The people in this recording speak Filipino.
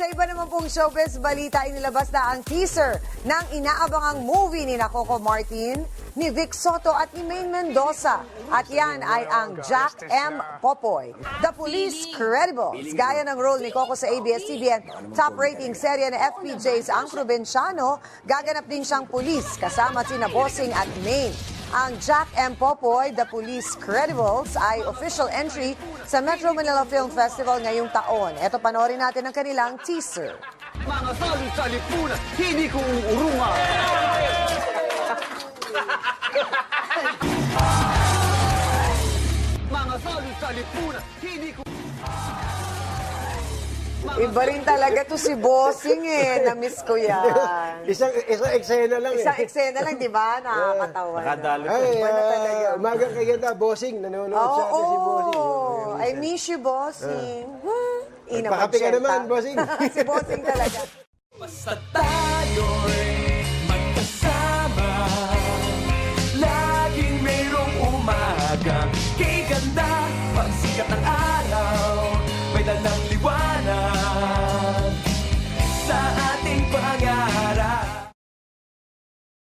Sa iba naman pong showbiz balita, inilabas na ang teaser ng inaabangang movie ni Coco Martin, ni Vic Soto at ni Maine Mendoza. At yan ay ang Jack M. Popoy, The Police Credibles. Gaya ng role ni Coco sa ABS-CBN top rating serye na FPJ's Ang Probinsyano, gaganap din siyang pulis kasama sina Bossing at Maine. Ang Jack M. Popoy, The Police Credibles ay official entry sa Metro Manila Film Festival ngayong taon. Ito, panoorin natin ang kanilang teaser. Mga salit-salipunan, hindi ko uurungan. Mga salit-salipunan, hindi ko... Iba rin talaga to si Bossing Na-miss ko yan. Isang eksena lang Isang eksena lang, di ba? Nakakatawa. Nakadalo Ay, Iba na talaga. umaga kayo na, Bossing. Nanonood sa atin si Bossing. I miss you, Bossing. Pakapit ka naman, Bossing. Si Bossing talaga. Basta tayo'y